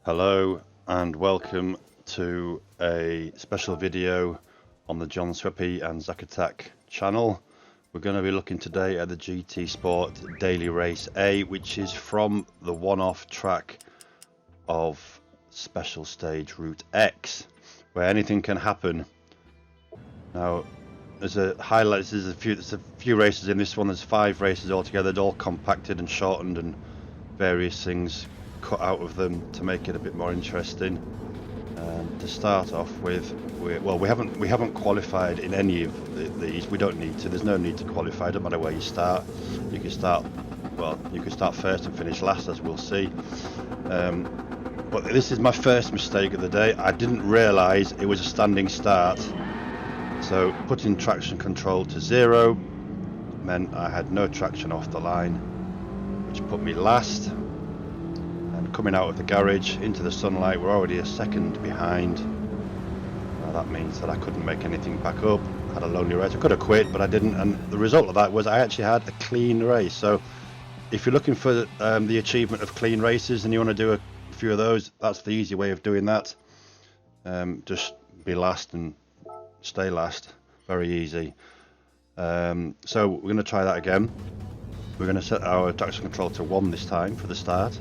Hello and welcome to a special video on the jonswepiii and Zacatec channel. We're going to be looking today at the GT Sport Daily Race A, which is from the one-off track of Special Stage Route X, where anything can happen. Now, there's a highlight. There's a few races in this one. There's 5 races altogether, all compacted and shortened, and various things cut out of them to make it a bit more interesting. To start off with, we haven't qualified in any of these. We don't need to. There's no need to qualify. It doesn't matter where you start. You can start first and finish last, as we'll see. But this is my first mistake of the day. I didn't realise it was a standing start. So putting traction control to 0 meant I had no traction off the line, which put me last. And coming out of the garage into the sunlight, we're already a second behind. Now that means that I couldn't make anything back up. I had a lonely race. I could have quit, but I didn't. And the result of that was I actually had a clean race. So if you're looking for the achievement of clean races and you want to do a few of those, that's the easy way of doing that. Just be last and stay last. Very easy. So we're going to try that again. We're going to set our traction control to 1 this time for the start.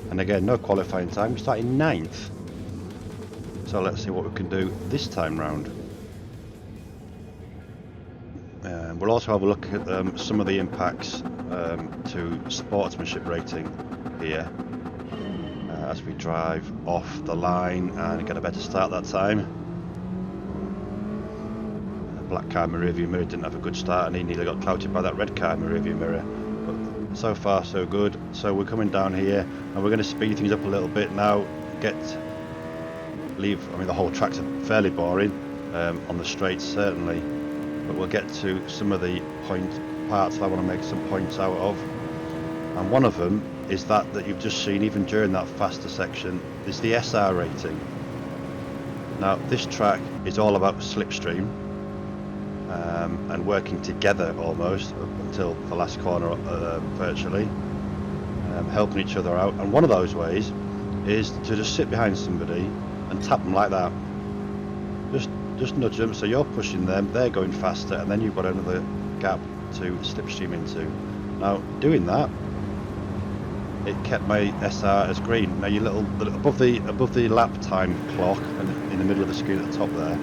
And again, no qualifying time. We start in 9th. So let's see what we can do this time round. We'll also have a look at some of the impacts to sportsmanship rating here as we drive off the line and get a better start that time. Black car in my rearview mirror didn't have a good start, and he nearly got clouted by that red car in my rearview mirror. But so far so good. So we're coming down here and we're going to speed things up a little bit now. I mean, the whole track's fairly boring on the straights certainly, but we'll get to some of the parts that I want to make some points out of. And one of them is that you've just seen, even during that faster section, is the SR rating. Now this track is all about slipstream and working together almost up until the last corner virtually, helping each other out. And one of those ways is to just sit behind somebody and tap them like that. Just nudge them, so you're pushing them, they're going faster, and then you've got another gap to slipstream into. Now doing that, it kept my SR as green. Now your above the lap time clock and in the middle of the screen at the top there,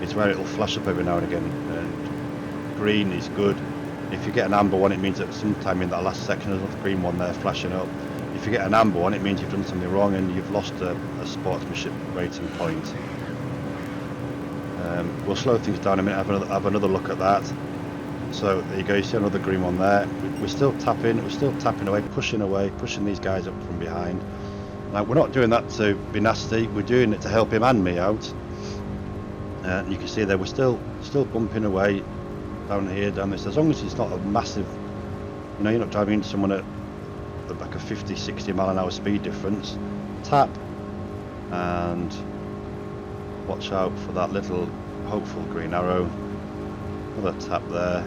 it's where it'll flash up every now and again, and green is good. If you get an amber one, it means that sometime in that last section there's a green one there flashing up. If you get an amber one, it means you've done something wrong and you've lost a sportsmanship rating point. We'll slow things down a minute, have another look at that. So there you go, you see another green one there. We're still tapping away, pushing these guys up from behind. Now we're not doing that to be nasty, we're doing it to help him and me out. You can see there we're still bumping away down here, down this, as long as it's not a massive, you're not driving into someone at like a 50-60 mile an hour speed difference. Tap and watch out for that little hopeful green arrow. Another tap there.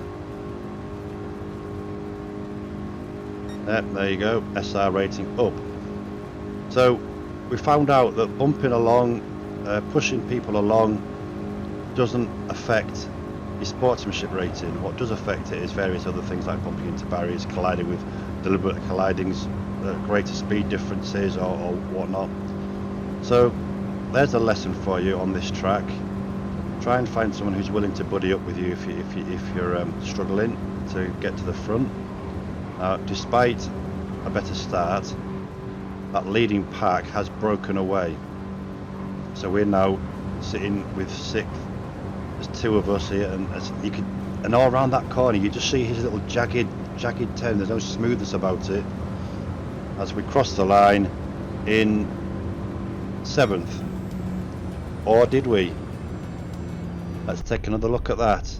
Yep, there you go, SR rating up. So we found out that bumping along, pushing people along doesn't affect your sportsmanship rating. What does affect it is various other things like bumping into barriers, colliding with deliberate collidings, greater speed differences or whatnot. So there's a lesson for you on this track. Try and find someone who's willing to buddy up with you if you're struggling to get to the front. Despite a better start, that leading pack has broken away. So we're now sitting with 6th. There's 2 of us here, and all around that corner you just see his little jagged turn. There's no smoothness about it. As we cross the line in 7th, or did we? Let's take another look at that.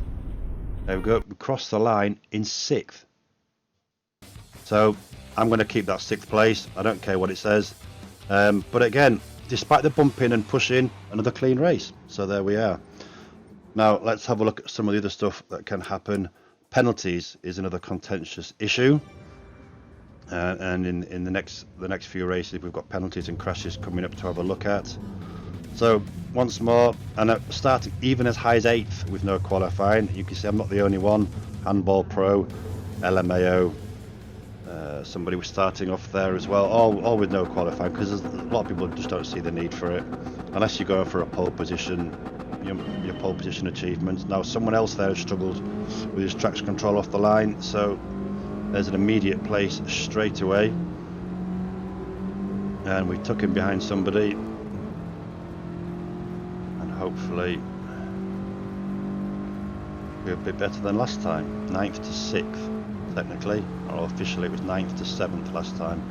There we go. We crossed the line in 6th. So I'm going to keep that 6th place. I don't care what it says. But again, despite the bumping and pushing, another clean race. So there we are. Now let's have a look at some of the other stuff that can happen. Penalties is another contentious issue. and in the next few races we've got penalties and crashes coming up to have a look at. So once more, and starting even as high as 8th with no qualifying. You can see I'm not the only one. Handball Pro, LMAO, somebody was starting off there as well, all with no qualifying, because a lot of people just don't see the need for it unless you're going for a pole position, your pole position achievements. Now someone else there has struggled with his traction control off the line, so there's an immediate place straight away, and we took him behind somebody, and hopefully we're a bit better than last time. 9th to 6th technically, or officially it was 9th to 7th last time,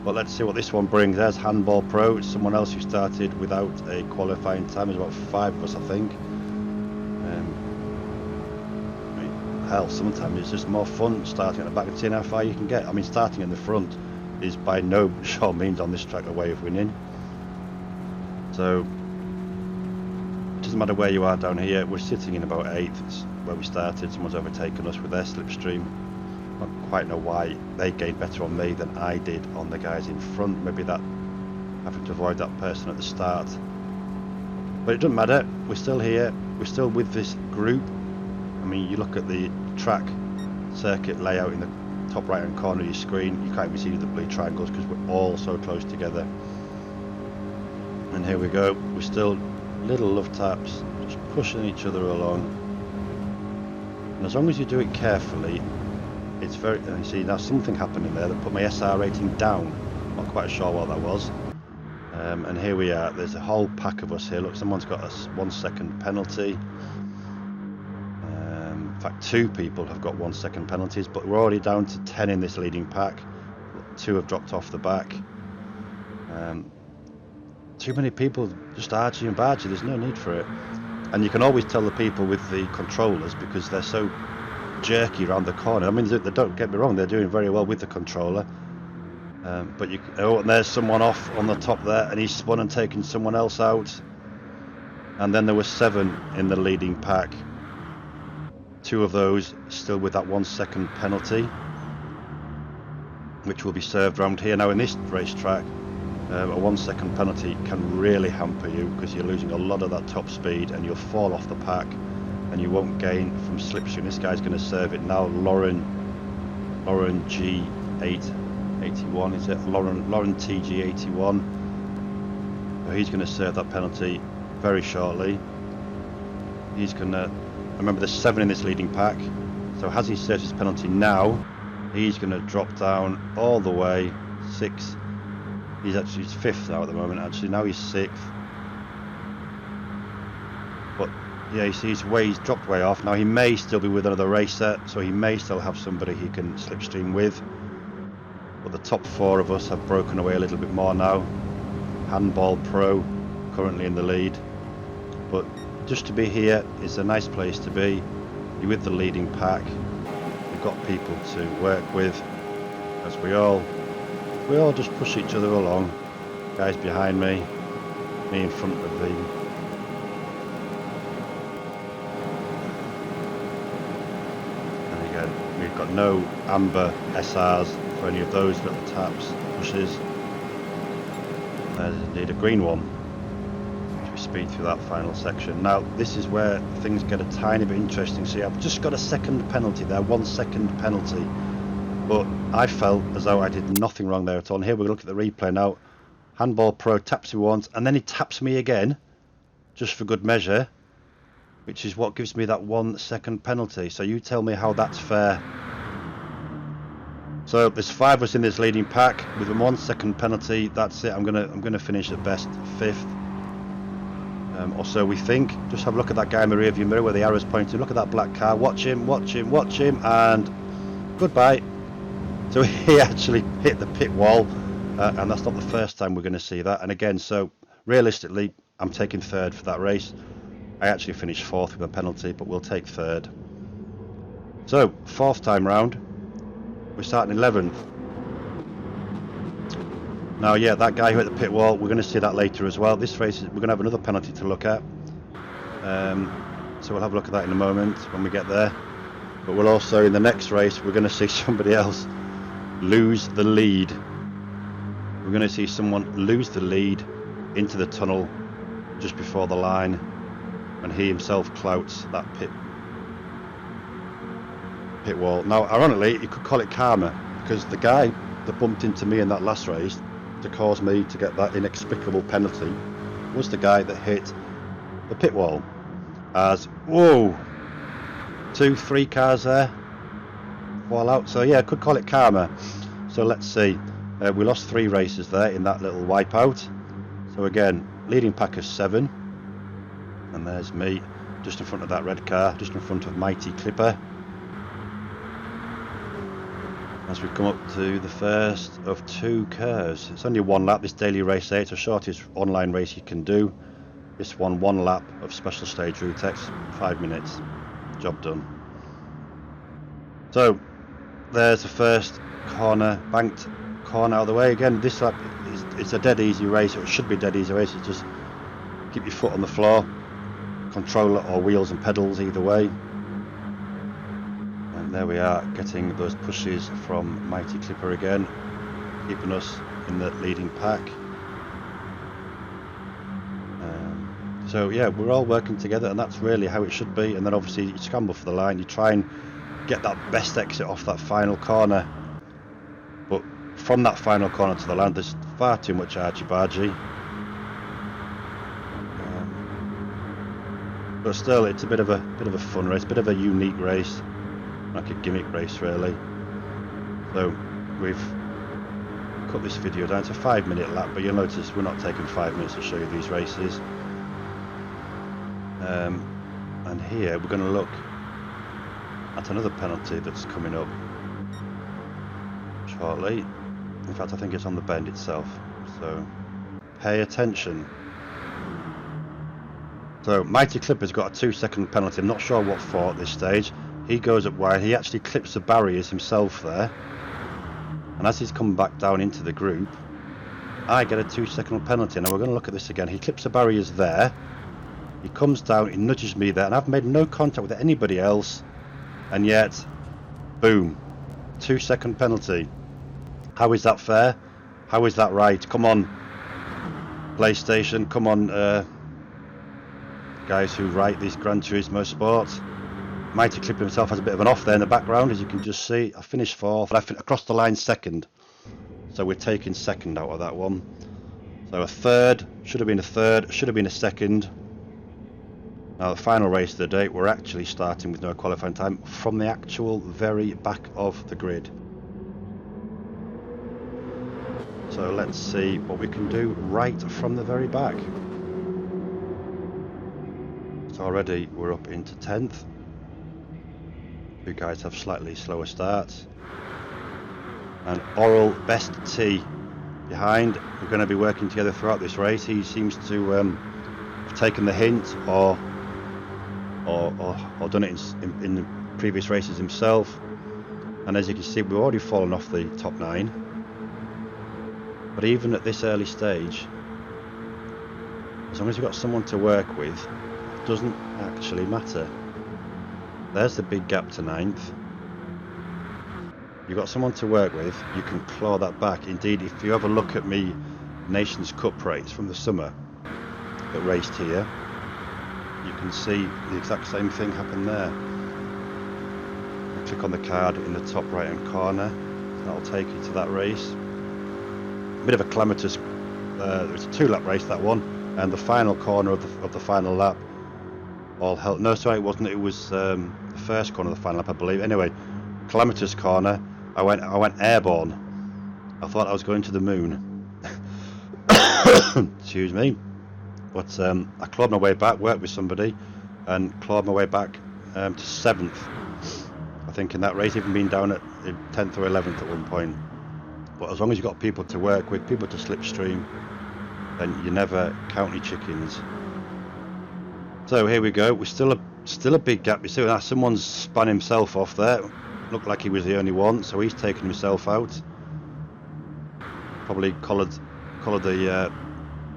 but let's see what this one brings. There's Handball Pro. It's someone else who started without a qualifying time. There's about 5 of us, I think. Hell, sometimes it's just more fun starting at the back and seeing how far you can get. I mean, starting in the front is by no sure means on this track a way of winning. So it doesn't matter where you are down here. We're sitting in about 8th. It's where we started. Someone's overtaken us with their slipstream. I don't quite know why they gained better on me than I did on the guys in front. Maybe that having to avoid that person at the start. But it doesn't matter. We're still here. We're still with this group. I mean, you look at the track circuit layout in the top right hand corner of your screen, you can't even see the blue triangles because we're all so close together. And here we go, we're still little love taps, just pushing each other along. And as long as you do it carefully, it's very, you see now something happened in there that put my SR rating down. Not quite sure what that was. And here we are, there's a whole pack of us here. Look, someone's got a 1 second penalty. In fact, 2 people have got 1 second penalties, but we're already down to 10 in this leading pack. 2 have dropped off the back. Too many people just argy and bargy. There's no need for it. And you can always tell the people with the controllers because they're so jerky around the corner. I mean, they don't get me wrong, they're doing very well with the controller. But and there's someone off on the top there, and he's spun and taken someone else out. And then there were 7 in the leading pack. 2 of those still with that 1 second penalty, which will be served around here. Now in this racetrack, a 1 second penalty can really hamper you because you're losing a lot of that top speed and you'll fall off the pack and you won't gain from slipstream. This guy's going to serve it now. Lauren G881, is it? Lauren TG81. So he's going to serve that penalty very shortly. He's going to, remember there's 7 in this leading pack, so as he serves his penalty now, he's going to drop down all the way. 6. He's 5th now at the moment. Actually, now he's 6th. But yeah, you see he's dropped way off. Now he may still be with another racer, so he may still have somebody he can slipstream with. But the top 4 of us have broken away a little bit more now. Handball Pro currently in the lead, but just to be here is a nice place to be. You're with the leading pack. You've got people to work with, as we all just push each other along. Guys behind me in front of the. And again, we've got no amber SRs for any of those little taps, pushes. There's indeed a green one. As we speed through that final section. Now this is where things get a tiny bit interesting. See, I've just got a second penalty there, 1 second penalty. But I felt as though I did nothing wrong there at all. And here we look at the replay now. Handball Pro taps me once and then he taps me again, just for good measure, which is what gives me that 1 second penalty. So you tell me how that's fair. So there's 5 of us in this leading pack with a 1 second penalty. That's it. I'm gonna finish at best 5th, or so we think. Just have a look at that guy in the rearview mirror where the arrow's pointing. Look at that black car. Watch him, and goodbye. So he actually hit the pit wall, and that's not the first time we're going to see that. And again, so realistically, I'm taking 3rd for that race. I actually finished 4th with a penalty, but we'll take 3rd. So 4th time round, we're starting 11th. Now, yeah, that guy who hit the pit wall, we're going to see that later as well. This race, we're going to have another penalty to look at. So we'll have a look at that in a moment when we get there. But we'll also, in the next race, we're going to see somebody else lose the lead. We're going to see someone lose the lead into the tunnel just before the line, and he himself clouts that pit wall. Now, ironically, you could call it karma, because the guy that bumped into me in that last race to cause me to get that inexplicable penalty was the guy that hit the pit wall. As, whoa, 2-3 cars there fall out. So yeah, I could call it karma. So let's see. We lost 3 races there in that little wipeout. So again, leading pack of 7, and there's me just in front of that red car, just in front of Mighty Clipper, as we come up to the first of 2 curves. It's only 1 lap, this Daily Race A. It's the shortest online race you can do. This one lap of special stage route X, 5 minutes, job done. So there's the first corner, banked corner out of the way. Again, this lap it's a dead easy race, or it should be a dead easy race. You just keep your foot on the floor, controller or wheels and pedals, either way. And there we are, getting those pushes from Mighty Clipper again, keeping us in the leading pack. So yeah, we're all working together, and that's really how it should be. And then obviously you scramble for the line, you try and get that best exit off that final corner, but from that final corner to the line there's far too much argy-bargy. But still, it's a bit of a fun race, bit of a unique race, like a gimmick race really. So we've cut this video down to a 5-minute lap, but you'll notice we're not taking 5 minutes to show you these races. And here we're going to look at another penalty that's coming up shortly. In fact, I think it's on the bend itself, so pay attention. So Mighty Clipper's got a 2-second penalty. I'm not sure what for at this stage. He goes up wide, he actually clips the barriers himself there, and as he's come back down into the group, I get a 2-second penalty. Now we're going to look at this again. He clips the barriers there, he comes down, he nudges me there, and I've made no contact with anybody else, and yet, boom, 2-second penalty. How is that fair? How is that right? Come on, PlayStation, come on, guys who write these Gran Turismo Sport. Mighty Clipper himself has a bit of an off there in the background, as you can just see. I finished 4th, I across the line 2nd, so we're taking 2nd out of that one. So a 3rd, should have been a 3rd, should have been a 2nd. Now the final race of the day, we're actually starting with no qualifying time from the actual very back of the grid. So let's see what we can do right from the very back. So already we're up into 10th. You guys have slightly slower starts. And Oral Best T behind. We're going to be working together throughout this race. He seems to have taken the hint or done it in the previous races himself. And as you can see, we've already fallen off the top 9. But even at this early stage, as long as you've got someone to work with, it doesn't actually matter. There's the big gap to 9th. You've got someone to work with, you can claw that back. Indeed, if you have a look at me Nations Cup race from the summer that raced here, you can see the exact same thing happen there. You click on the card in the top right hand corner, that'll take you to that race. A bit of a calamitous, it was a 2-lap race, that one, and the final corner of the final lap, all held. No, sorry, it wasn't. It was the first corner of the final lap, I believe. Anyway, calamitous corner. I went airborne. I thought I was going to the moon. Excuse me. But I clawed my way back, worked with somebody, and clawed my way back to 7th. I think in that race, even being down at 10th or 11th at one point. But as long as you've got people to work with, people to slipstream, then you never count your chickens. So here we go. We're still a big gap. You see that someone's spun himself off there. Looked like he was the only one, so he's taken himself out. Probably collared the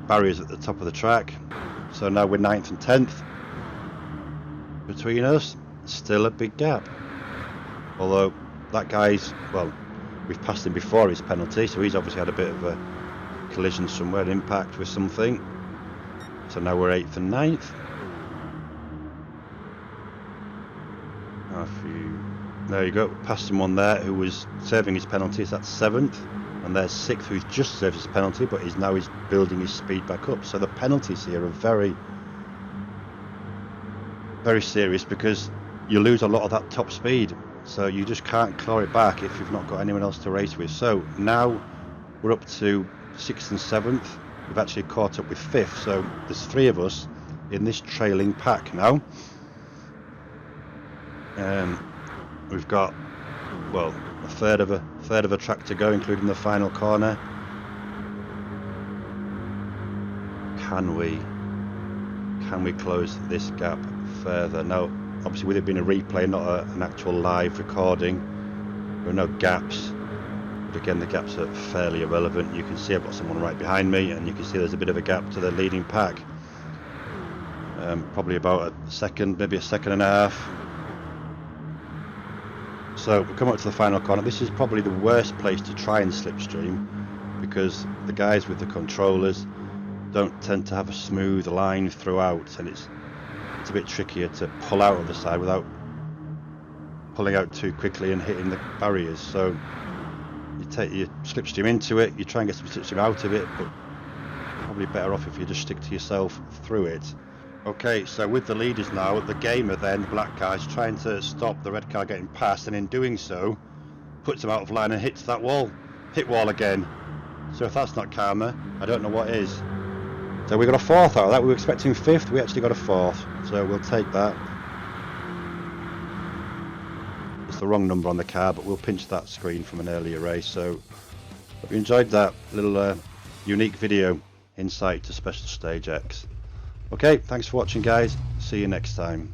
barriers at the top of the track. So now we're 9th and 10th. Between us, still a big gap. Although that guy's, well, we've passed him before his penalty, so he's obviously had a bit of a collision somewhere, an impact with something. So now we're 8th and 9th. There you go, past someone there who was serving his penalties, that's 7th. And there's 6th, who's just served his penalty, but he's building his speed back up. So the penalties here are very, very serious, because you lose a lot of that top speed. So you just can't claw it back if you've not got anyone else to race with. So now we're up to 6th and 7th. We've actually caught up with 5th. So there's 3 of us in this trailing pack now. We've got, well, a third of a track to go, including the final corner. Can we close this gap further? Now, obviously, with it being a replay, not an actual live recording, there are no gaps. But again, the gaps are fairly irrelevant. You can see I've got someone right behind me, and you can see there's a bit of a gap to the leading pack. Probably about a second, maybe a second and a half. So we come up to the final corner. This is probably the worst place to try and slipstream, because the guys with the controllers don't tend to have a smooth line throughout, and it's a bit trickier to pull out of the side without pulling out too quickly and hitting the barriers. So you take your slipstream into it, you try and get some slipstream out of it, but probably better off if you just stick to yourself through it. Okay, so with the leaders now, the gamer then, the black car, is trying to stop the red car getting past, and in doing so puts him out of line and hits that wall, hit wall again. So if that's not karma, I don't know what is. So we got a 4th out of that. We were expecting 5th, we actually got a 4th, so we'll take that. It's the wrong number on the car, but we'll pinch that screen from an earlier race. So hope you enjoyed that little unique video insight to Special Stage X. Okay, thanks for watching, guys. See you next time.